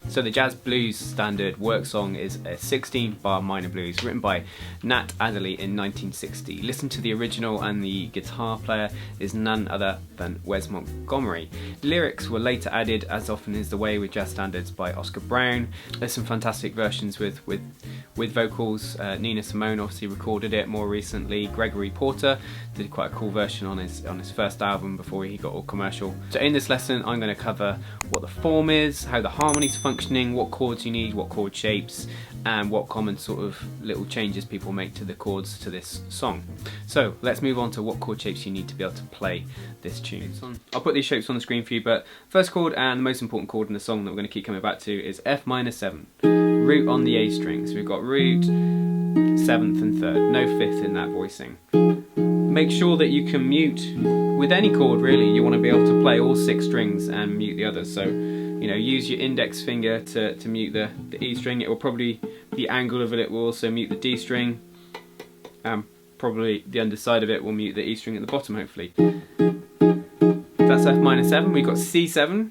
So the jazz blues standard work song is a 16-bar minor blues written by Nat Adderley in 1960. Listen to the original, and the guitar player is none other than Wes Montgomery. Lyrics were later added, as often is the way with jazz standards, by Oscar Brown. There's some fantastic versions with vocals. Nina Simone obviously recorded it more recently. Gregory Porter did quite a cool version on his first album before he got all commercial. So in this lesson I'm going to cover what the form is, how the harmonies are functioning, what chords you need, what chord shapes, and what common sort of little changes people make to the chords to this song. So let's move on to what chord shapes you need to be able to play this tune. I'll put these shapes on the screen for you, but first chord and the most important chord in the song that we're going to keep coming back to is F minor 7, root on the A string. So we've got root, 7th and 3rd, no 5th in that voicing. Make sure that you can mute with any chord really. You want to be able to play all 6 strings and mute the others. So you know, use your index finger to mute the E string. It will probably, the angle of it will also mute the D string. Probably the underside of it will mute the E string at the bottom, hopefully. That's F minor 7. We've got C7,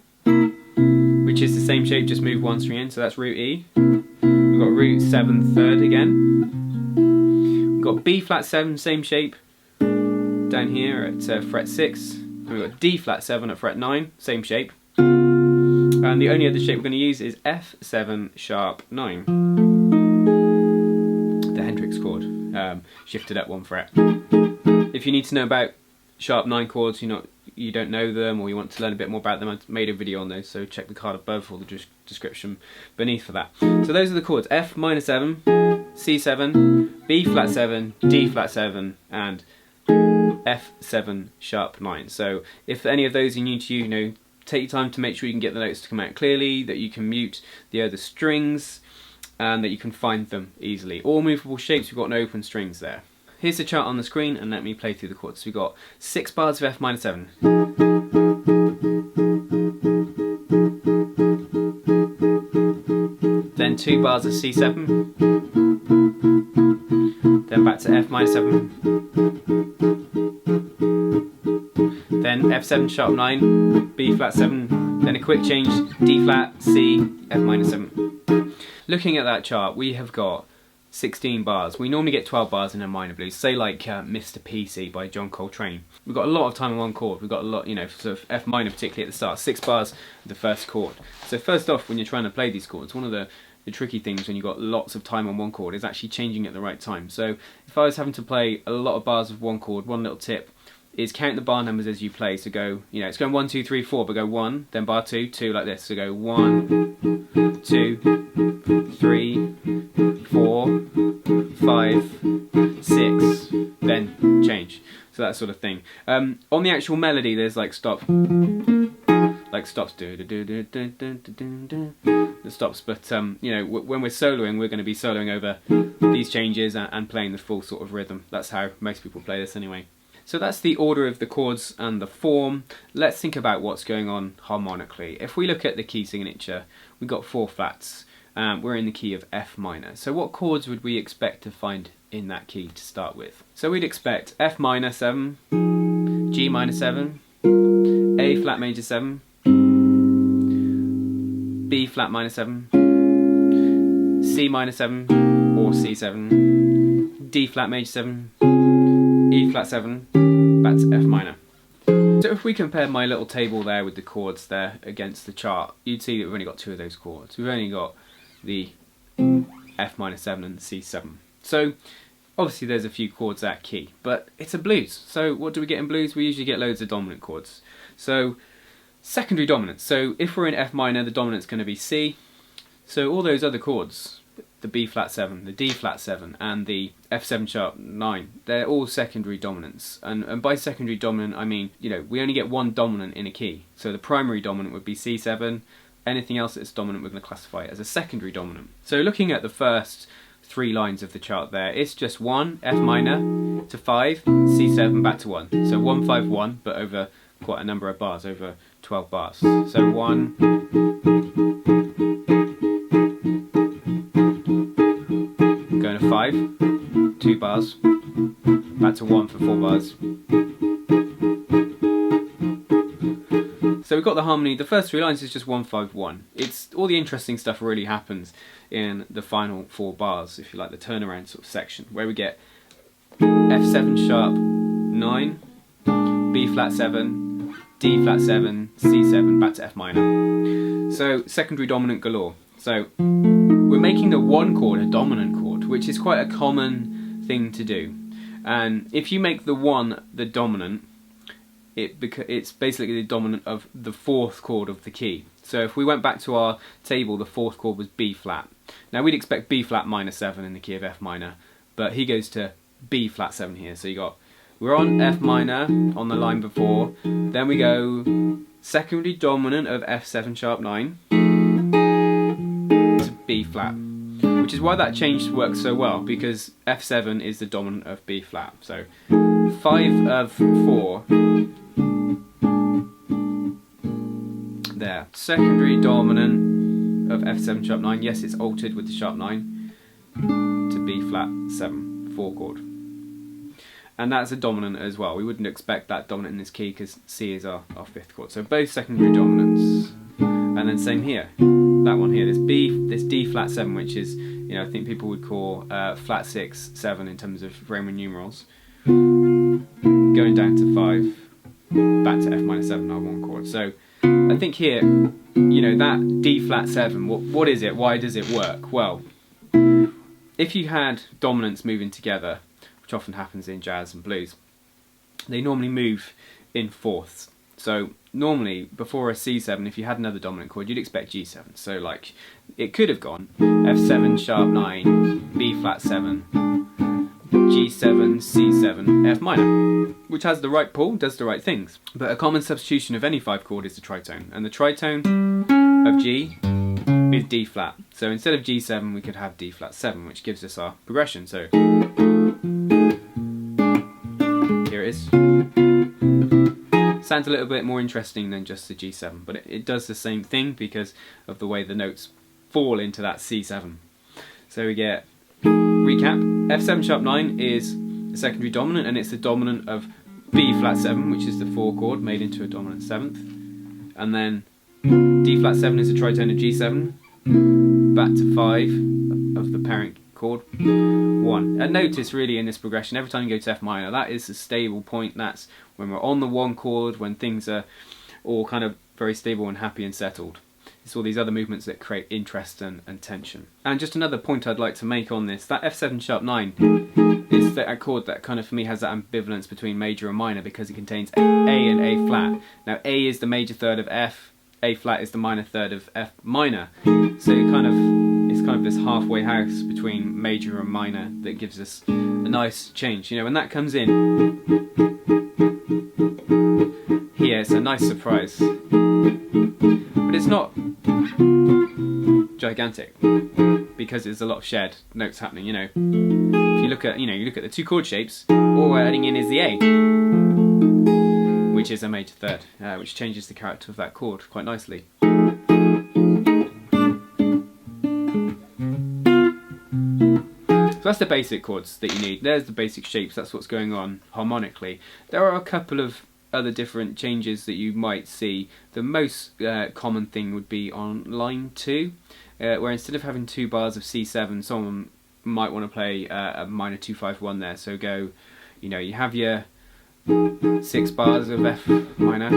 which is the same shape, just move 1 string in, so that's root E. We've got root 7 3rd again. We've got B flat 7, same shape, down here at fret 6. And we've got D flat 7 at fret 9, same shape. And the only other shape we're going to use is F7 sharp 9. The Hendrix chord, shifted up 1 fret. If you need to know about sharp 9 chords, you don't know them, or you want to learn a bit more about them, I've made a video on those, so check the card above or the description beneath for that. So those are the chords: F minor 7, C7, B flat 7, D flat 7, and F7 sharp 9. So if any of those you need to, take your time to make sure you can get the notes to come out clearly, that you can mute the other strings, and that you can find them easily. All movable shapes, we've got no open strings there. Here's the chart on the screen, and let me play through the chords. So we've got 6 bars of F minor 7. Then 2 bars of C7. Then back to F minor 7. Then F7 sharp 9, B flat 7, then a quick change, D flat, C, F minor 7. Looking at that chart, we have got 16 bars. We normally get 12 bars in a minor blues, say like Mr. PC by John Coltrane. We've got a lot of time on one chord. We've got a lot, sort of F minor particularly at the start, 6 bars of the first chord. So first off, when you're trying to play these chords, one of the tricky things when you've got lots of time on one chord is actually changing at the right time. So if I was having to play a lot of bars of one chord, one little tip is count the bar numbers as you play. So go, it's going 1, 2, 3, 4, but go 1, then bar 2, 2 like this. So go 1, 2, 3, 4, 5, 6, then change. So that sort of thing. On the actual melody, there's like stops, do do do do do do do, the stops. But when we're soloing, we're going to be soloing over these changes and playing the full sort of rhythm. That's how most people play this anyway. So that's the order of the chords and the form. Let's think about what's going on harmonically. If we look at the key signature, we've got 4 flats. We're in the key of F minor. So what chords would we expect to find in that key to start with? So we'd expect F minor 7, G minor 7, A flat major 7, B flat minor 7, C minor 7 or C7, D flat major 7, E flat 7, back to F minor. So if we compare my little table there with the chords there against the chart, you'd see that we've only got 2 of those chords. We've only got the F minor 7 and the C7. So obviously there's a few chords that key, but it's a blues. So what do we get in blues? We usually get loads of dominant chords. So secondary dominance. So if we're in F minor, the dominant's going to be C. So all those other chords, the B flat 7, the D flat 7 and the F7 sharp 9, they're all secondary dominants. And by secondary dominant I mean, we only get 1 dominant in a key. So the primary dominant would be C7. Anything else that's dominant we're going to classify as a secondary dominant. So looking at the first 3 lines of the chart there, it's just 1 F minor to 5, C7 back to 1. So 1, 5, 1, but over quite a number of bars, over 12 bars. So 1, going to 5, 2 bars, back to 1 for 4 bars. So we've got the harmony. The first 3 lines is just 1-5-1. It's all the interesting stuff really happens in the final 4 bars, if you like, the turnaround sort of section, where we get F7 sharp 9, B flat 7, D flat 7, C7, back to F minor. So secondary dominant galore. So we're making the 1 chord a dominant chord, which is quite a common thing to do. And if you make the 1 the dominant, it's basically the dominant of the 4th chord of the key. So if we went back to our table, the 4th chord was B flat. Now we'd expect B flat minor 7 in the key of F minor, but he goes to B flat 7 here. So we're on F minor on the line before, then we go secondary dominant of F7 sharp 9 to B flat, which is why that change works so well, because F7 is the dominant of B flat. So 5 of 4 there. Secondary dominant of F7 sharp 9, yes, it's altered with the sharp 9 to B flat 7, 4 chord. And that's a dominant as well. We wouldn't expect that dominant in this key because C is our 5th chord. So both secondary dominants. And then same here. That one here, this D flat 7, which is, I think people would call flat 6, 7 in terms of Roman numerals. Going down to 5, back to F minor 7, our 1 chord. So I think here, that D flat 7, what is it? Why does it work? Well, if you had dominants moving together, which often happens in jazz and blues, they normally move in fourths. So normally, before a C7, if you had another dominant chord, you'd expect G7. So like, it could have gone F7 sharp 9, B flat 7, G7, C7, F minor, which has the right pull, does the right things. But a common substitution of any 5 chord is the tritone, and the tritone of G is D flat. So instead of G7, we could have D flat 7, which gives us our progression. So here it is. Sounds a little bit more interesting than just the G7, but it does the same thing because of the way the notes fall into that C7. So we get, recap, F7 sharp 9 is the secondary dominant, and it's the dominant of B flat 7, which is the 4 chord made into a dominant 7th. And then D flat 7 is a tritone of G7, back to 5 of the parent chord, 1. And notice really in this progression, every time you go to F minor, that is a stable point. That's when we're on the 1 chord, when things are all kind of very stable and happy and settled. It's all these other movements that create interest and tension. And just another point I'd like to make on this, that F7 sharp 9 is that chord that kind of for me has that ambivalence between major and minor, because it contains A and A flat. Now A is the major third of F, A flat is the minor third of F minor. So it's kind of this halfway house between major and minor that gives us a nice change. When that comes in here, it's a nice surprise. But it's not gigantic because there's a lot of shared notes happening. If you look at the 2 chord shapes, all we're adding in is the A, which is a major third, which changes the character of that chord quite nicely. So that's the basic chords that you need. There's the basic shapes, that's what's going on harmonically. There are a couple of other different changes that you might see. The most common thing would be on line 2, where instead of having 2 bars of C7, someone might want to play a minor 2-5-1 there. So go, you have your 6 bars of F minor,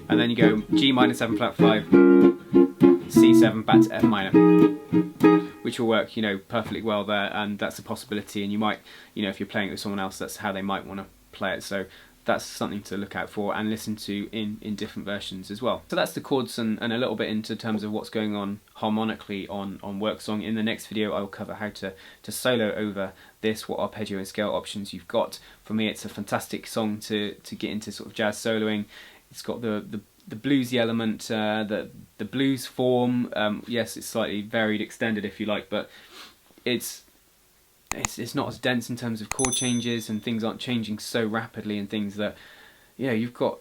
and then you go G minor 7 flat 5, C7 back to F minor, which will work, perfectly well there, and that's a possibility. And you might, if you're playing it with someone else, that's how they might want to play it. So that's something to look out for and listen to in different versions as well. So that's the chords and a little bit into terms of what's going on harmonically on work song. In the next video, I'll cover how to solo over this, what arpeggio and scale options you've got. For me, it's a fantastic song to get into sort of jazz soloing. It's got the bluesy element, the blues form. Yes, it's slightly varied, extended if you like, but it's not as dense in terms of chord changes, and things aren't changing so rapidly, and things that, you've got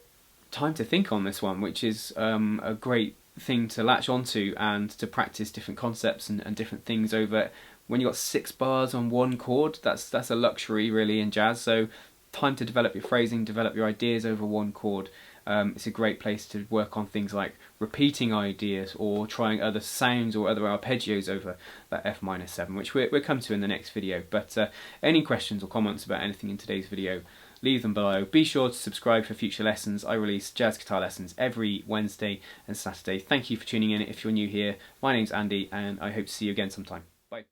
time to think on this one, which is a great thing to latch onto and to practice different concepts and different things over. When you've got 6 bars on 1 chord, that's a luxury really in jazz. So time to develop your phrasing, develop your ideas over one chord. It's a great place to work on things like repeating ideas or trying other sounds or other arpeggios over that F minor 7, which we'll come to in the next video. But any questions or comments about anything in today's video, leave them below. Be sure to subscribe for future lessons. I release jazz guitar lessons every Wednesday and Saturday. Thank you for tuning in if you're new here. My name's Andy, and I hope to see you again sometime. Bye.